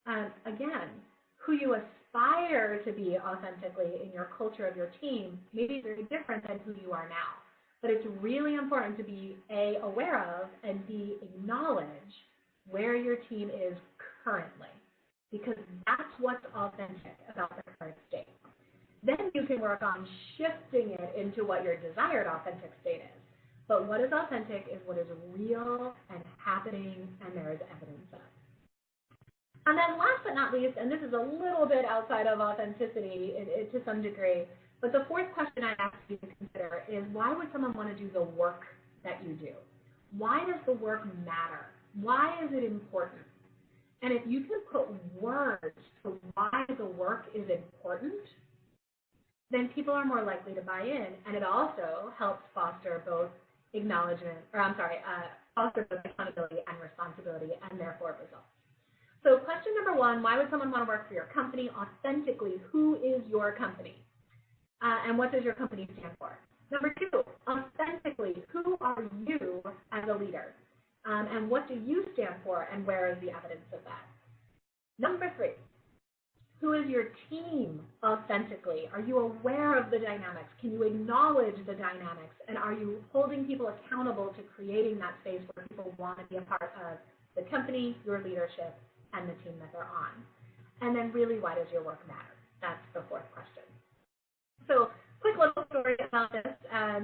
of? Again, who you aspire to be authentically in your culture of your team may be very different than who you are now. But it's really important to be, A, aware of, and B, acknowledge where your team is currently, because that's what's authentic about the current state. Then you can work on shifting it into what your desired authentic state is. But what is authentic is what is real and happening, and there is evidence of. And then last but not least, and this is a little bit outside of authenticity to some degree, but the fourth question I ask you to consider is, why would someone want to do the work that you do? Why does the work matter? Why is it important? And if you can put words to why the work is important, then people are more likely to buy in, and it also helps foster both foster both accountability and responsibility, and therefore results. So question number one, why would someone want to work for your company? Authentically, who is your company? And what does your company stand for? Number two, authentically, who are you as a leader? And what do you stand for, and where is the evidence of that? Number three, who is your team authentically? Are you aware of the dynamics? Can you acknowledge the dynamics? And are you holding people accountable to creating that space where people want to be a part of the company, your leadership, and the team that they're on? And then really, why does your work matter? That's the fourth question. So quick little story about this.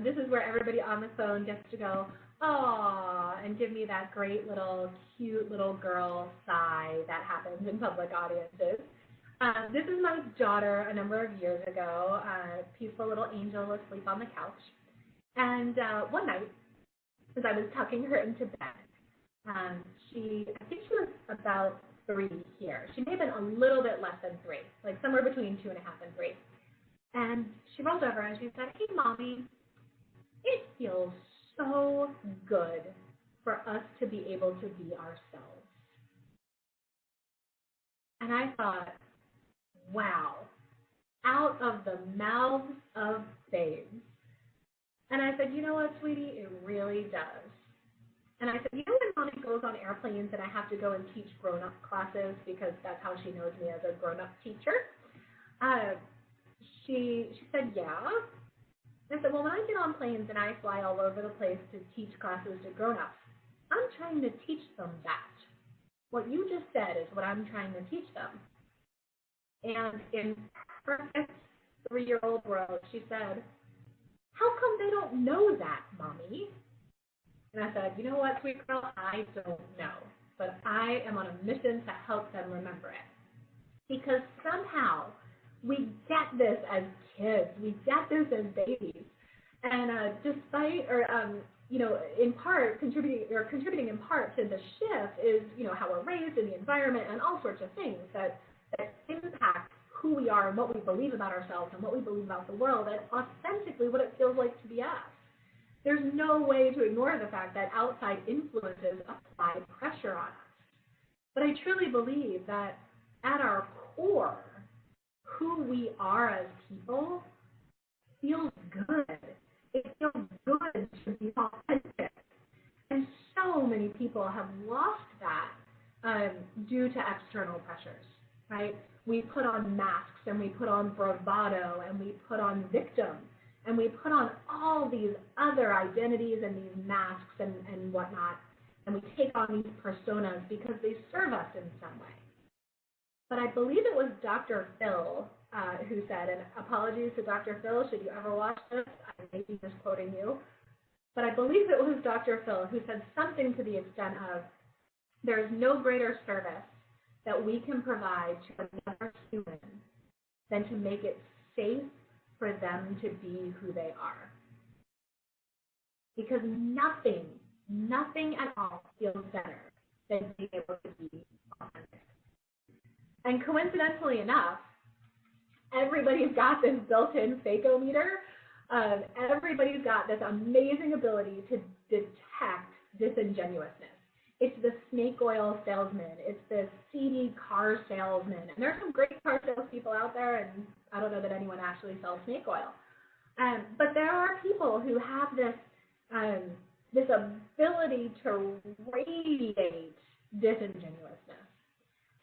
This is where everybody on the phone gets to go, "Aw," and give me that great little cute little girl sigh that happens in public audiences. This is my daughter a number of years ago, a peaceful little angel asleep on the couch. And one night, as I was tucking her into bed, I think she was about 3 here. She may have been a little bit less than 3, like somewhere between 2.5 and 3. And she rolled over and she said, "Hey, Mommy, it feels so good for us to be able to be ourselves." And I thought, wow, out of the mouths of babes. And I said, "You know what, sweetie, it really does." And I said, "You know when Mommy goes on airplanes and I have to go and teach grown-up classes because that's how she knows me as a grown-up teacher?" She said, "Yeah." I said, "Well, when I get on planes and I fly all over the place to teach classes to grown-ups, I'm trying to teach them that. What you just said is what I'm trying to teach them." And in perfect 3-year-old world, she said, "How come they don't know that, Mommy?" And I said, "You know what, sweet girl, I don't know, but I am on a mission to help them remember it. Because somehow we get this as kids, we get this as babies, and in part contributing in part to the shift is, how we're raised in the environment and all sorts of things that impact who we are and what we believe about ourselves and what we believe about the world, and authentically what it feels like to be us. There's no way to ignore the fact that outside influences apply pressure on us. But I truly believe that at our core, who we are as people feels good. It feels good to be authentic. And so many people have lost that due to external pressures, right? We put on masks, and we put on bravado, and we put on victim, and we put on all these other identities and these masks and whatnot, and we take on these personas because they serve us in some way. But I believe it was Dr. Phil who said, and apologies to Dr. Phil, should you ever watch this, I may be misquoting you, but I believe it was Dr. Phil who said something to the extent of, there is no greater service that we can provide to another human than to make it safe for them to be who they are. Because nothing at all feels better than being able to be authentic. And coincidentally enough, everybody's got this built-in phacometer. Everybody's got this amazing ability to detect disingenuousness. It's the snake oil salesman. It's the seedy car salesman. And there's some great car salespeople out there, and I don't know that anyone actually sells snake oil. But there are people who have this ability to radiate disingenuousness.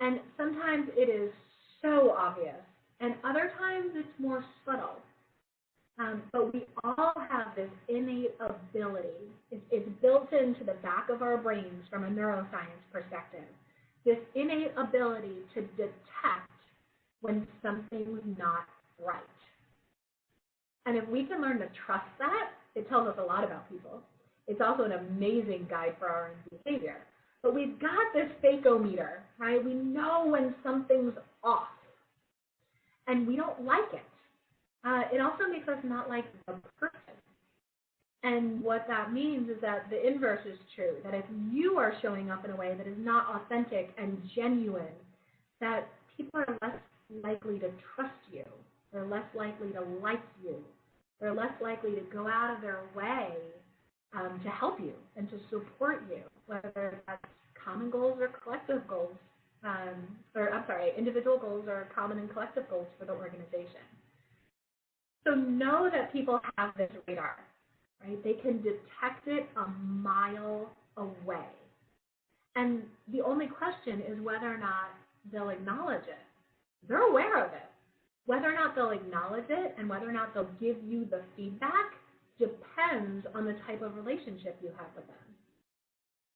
And sometimes it is so obvious, and other times it's more subtle. But we all have this innate ability. It's built into the back of our brains from a neuroscience perspective. This innate ability to detect when something's not right. And if we can learn to trust that, it tells us a lot about people. It's also an amazing guide for our own behavior. But we've got this fakeometer, right? We know when something's off, and we don't like it. It also makes us not like the person. And what that means is that the inverse is true, that if you are showing up in a way that is not authentic and genuine, that people are less likely to trust you. They're less likely to like you. They're less likely to go out of their way to help you and to support you, whether that's common goals or collective goals, individual goals or common and collective goals for the organization. So know that people have this radar, right? They can detect it a mile away. And the only question is whether or not they'll acknowledge it. They're aware of it. Whether or not they'll acknowledge it and whether or not they'll give you the feedback depends on the type of relationship you have with them.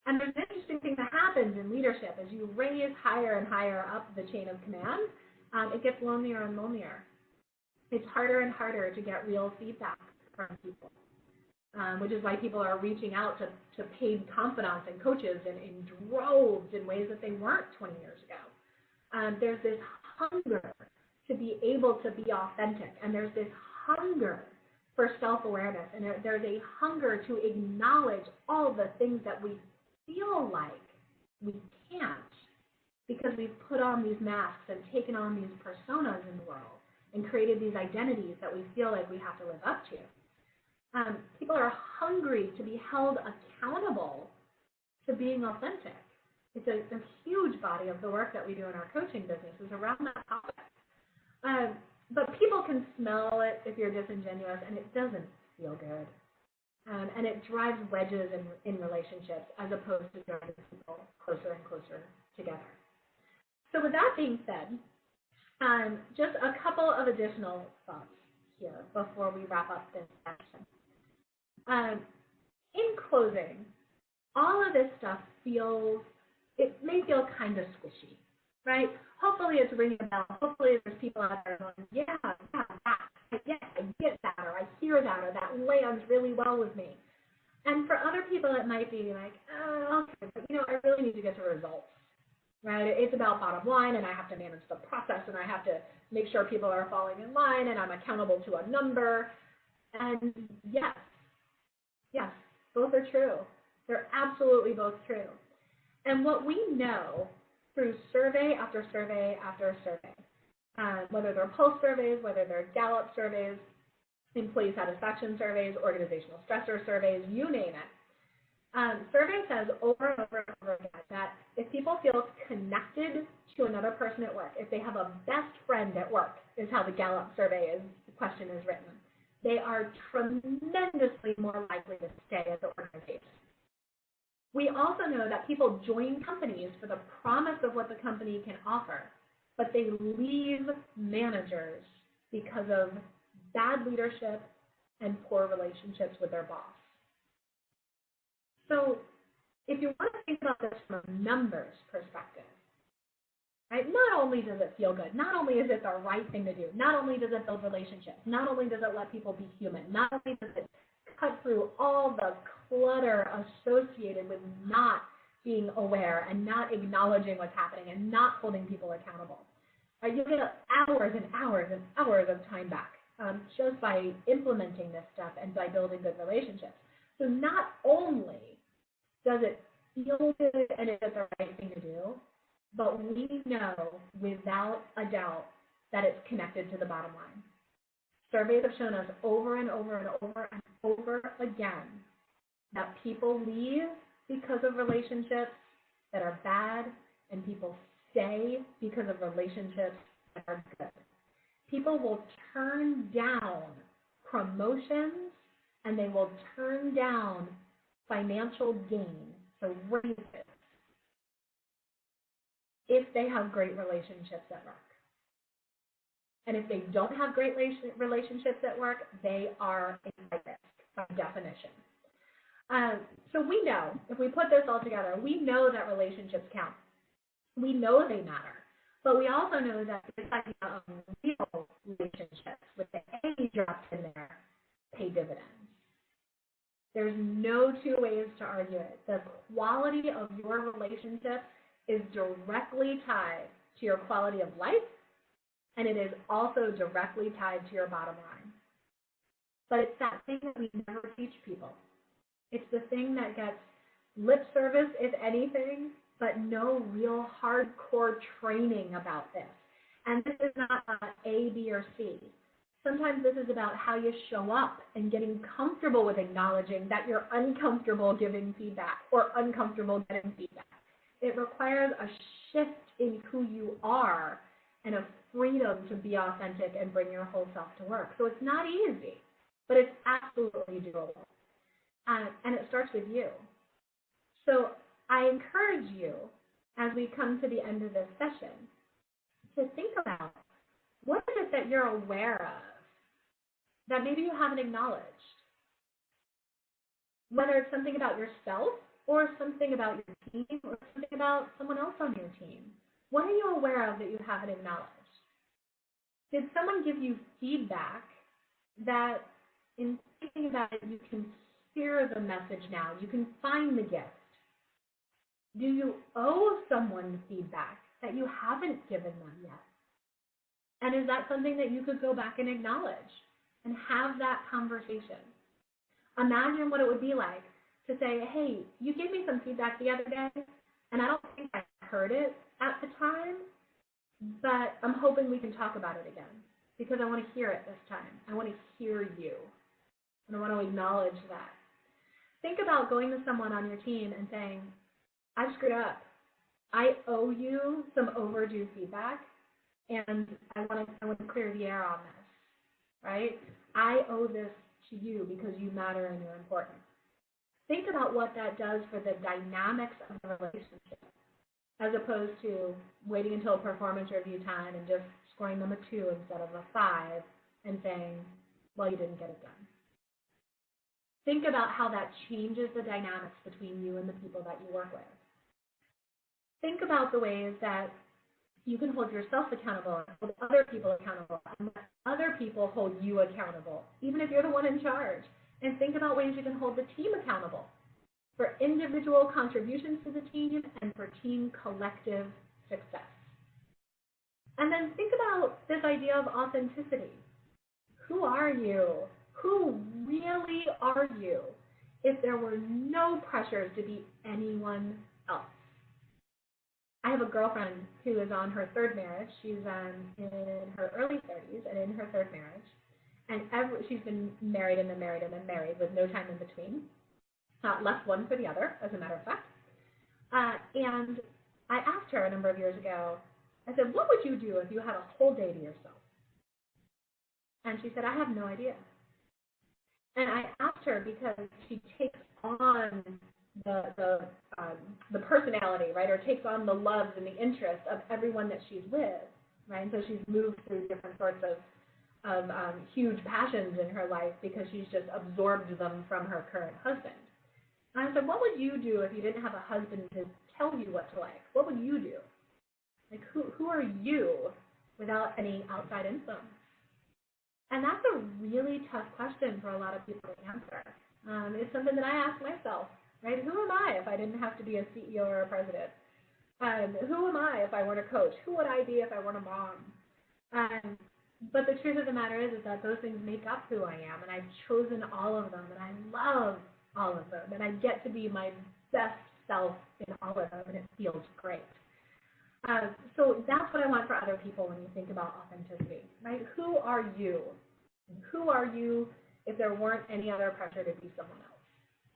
And there's an interesting thing that happens in leadership. As you raise higher and higher up the chain of command, it gets lonelier and lonelier. It's harder and harder to get real feedback from people, which is why people are reaching out to paid confidants and coaches in droves in ways that they weren't 20 years ago. There's this hunger to be able to be authentic, and there's this hunger for self-awareness, and there's a hunger to acknowledge all the things that we feel like we can't because we've put on these masks and taken on these personas in the world and created these identities that we feel like we have to live up to. People are hungry to be held accountable to being authentic. It's a huge body of the work that we do in our coaching business is around that topic. But people can smell it if you're disingenuous, and it doesn't feel good. And it drives wedges in relationships as opposed to driving people closer and closer together. So with that being said, just a couple of additional thoughts here before we wrap up this session. In closing, all of this stuff may feel kind of squishy, right? Hopefully it's ringing a bell. Hopefully there's people out there going, yeah, I get that, or I hear that, or that lands really well with me. And for other people, it might be like, okay, but I really need to get to results, right? It's about bottom line, and I have to manage the process, and I have to make sure people are falling in line, and I'm accountable to a number. And yes, both are true. They're absolutely both true. And what we know through survey after survey after survey, whether they're pulse surveys, whether they're Gallup surveys, employee satisfaction surveys, organizational stressor surveys, you name it. Survey says over and over and over again that if people feel connected to another person at work, if they have a best friend at work, is how the Gallup survey question is written, they are tremendously more likely to stay at the organization. We also know that people join companies for the promise of what the company can offer, but they leave managers because of bad leadership and poor relationships with their boss. So if you want to think about this from a numbers perspective, right, not only does it feel good, not only is it the right thing to do, not only does it build relationships, not only does it let people be human, not only does it cut through all the clutter associated with not being aware and not acknowledging what's happening and not holding people accountable. You'll get hours and hours and hours of time back just by implementing this stuff and by building good relationships. So not only does it feel good and is it the right thing to do, but we know without a doubt that it's connected to the bottom line. Surveys have shown us over and over and over and over again that people leave because of relationships that are bad, and people stay because of relationships that are good. People will turn down promotions, and they will turn down financial gain, so raises, if they have great relationships at work. And if they don't have great relationships at work, they are a high risk by definition. So we know, if we put this all together, we know that relationships count. We know they matter. But we also know that this idea of real relationships with the A dropped in there pay dividends. There's no two ways to argue it. The quality of your relationship is directly tied to your quality of life, and it is also directly tied to your bottom line. But it's that thing that we never teach people. It's the thing that gets lip service, if anything, but no real hardcore training about this. And this is not A, B, or C. Sometimes this is about how you show up and getting comfortable with acknowledging that you're uncomfortable giving feedback or uncomfortable getting feedback. It requires a shift in who you are and a freedom to be authentic and bring your whole self to work. So it's not easy, but it's absolutely doable. And it starts with you. So I encourage you, as we come to the end of this session, to think about what is it that you're aware of that maybe you haven't acknowledged. Whether it's something about yourself or something about your team or something about someone else on your team. What are you aware of that you haven't acknowledged? Did someone give you feedback that in thinking about it, you can hear the message now, you can find the gift? Do you owe someone feedback that you haven't given them yet? And is that something that you could go back and acknowledge and have that conversation? Imagine what it would be like to say, hey, you gave me some feedback the other day, and I don't think I heard it at the time, but I'm hoping we can talk about it again because I want to hear it this time. I want to hear you, and I want to acknowledge that. Think about going to someone on your team and saying, I screwed up. I owe you some overdue feedback, and I want to clear the air on this, right? I owe this to you because you matter and you're important. Think about what that does for the dynamics of the relationship, as opposed to waiting until performance review time and just scoring them a 2 instead of a 5 and saying, well, you didn't get it done. Think about how that changes the dynamics between you and the people that you work with. Think about the ways that you can hold yourself accountable, hold other people accountable, and let other people hold you accountable, even if you're the one in charge. And think about ways you can hold the team accountable for individual contributions to the team and for team collective success. And then think about this idea of authenticity. Who are you? Who really are you if there were no pressures to be anyone else? I have a girlfriend who is on her 3rd marriage. She's in her early 30s and in her 3rd marriage. And she's been married and then married and then married with no time in between. Left one for the other, as a matter of fact. And I asked her a number of years ago, I said, what would you do if you had a whole day to yourself? And she said, I have no idea. And I asked her because she takes on the personality, right, or takes on the loves and the interests of everyone that she's with, right? And so she's moved through different sorts of huge passions in her life because she's just absorbed them from her current husband. And I said, what would you do if you didn't have a husband to tell you what to like? What would you do? Like, who are you without any outside influence? And that's a really tough question for a lot of people to answer. It's something that I ask myself, right? Who am I if I didn't have to be a CEO or a president? Who am I if I weren't a coach? Who would I be if I weren't a mom? But the truth of the matter is that those things make up who I am, and I've chosen all of them, and I love all of them, and I get to be my best self in all of them, and it feels great. So that's what I want for other people when you think about authenticity, right? Who are you? Who are you if there weren't any other pressure to be someone else?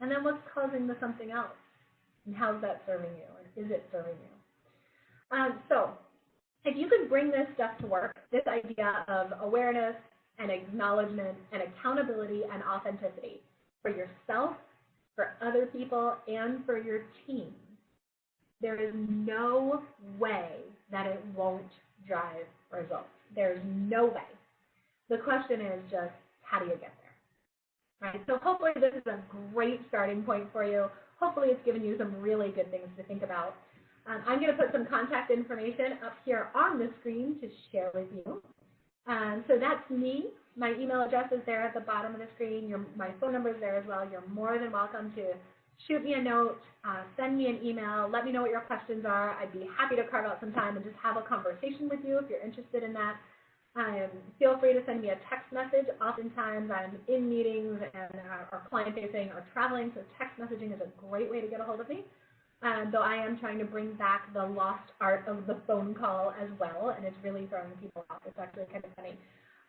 And then what's causing the something else? And how's that serving you? Or is it serving you? So if you could bring this stuff to work, this idea of awareness and acknowledgement and accountability and authenticity for yourself, for other people, and for your team, there is no way that it won't drive results. There's no way. The question is just, how do you get there? Right? So hopefully this is a great starting point for you. Hopefully it's given you some really good things to think about. I'm going to put some contact information up here on the screen to share with you. So that's me. My email address is there at the bottom of the screen. My phone number is there as well. You're more than welcome to shoot me a note, send me an email, let me know what your questions are. I'd be happy to carve out some time and just have a conversation with you if you're interested in that. Feel free to send me a text message. Oftentimes I'm in meetings and are client-facing or traveling, so text messaging is a great way to get a hold of me. Though I am trying to bring back the lost art of the phone call as well, and it's really throwing people off. It's actually kind of funny.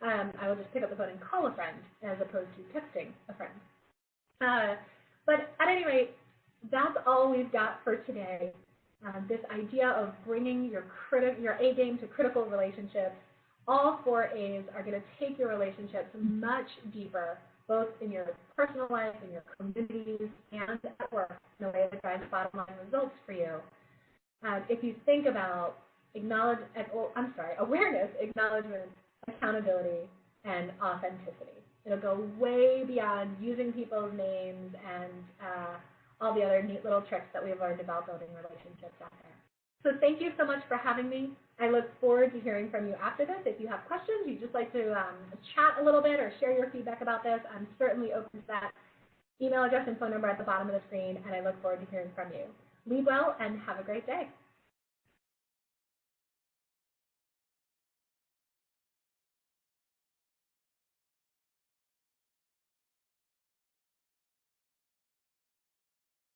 I will just pick up the phone and call a friend as opposed to texting a friend. But at any rate, that's all we've got for today. This idea of bringing your A game to critical relationships. All 4 A's are going to take your relationships much deeper, both in your personal life, in your communities, and at work, in a way that drives bottom line results for you. If you think about awareness, acknowledgement, accountability, and authenticity. It'll go way beyond using people's names and all the other neat little tricks that we've learned about building relationships out there. So thank you so much for having me. I look forward to hearing from you after this. If you have questions, you'd just like to chat a little bit or share your feedback about this, I'm certainly open to that. Email address and phone number at the bottom of the screen, and I look forward to hearing from you. Lead well and have a great day.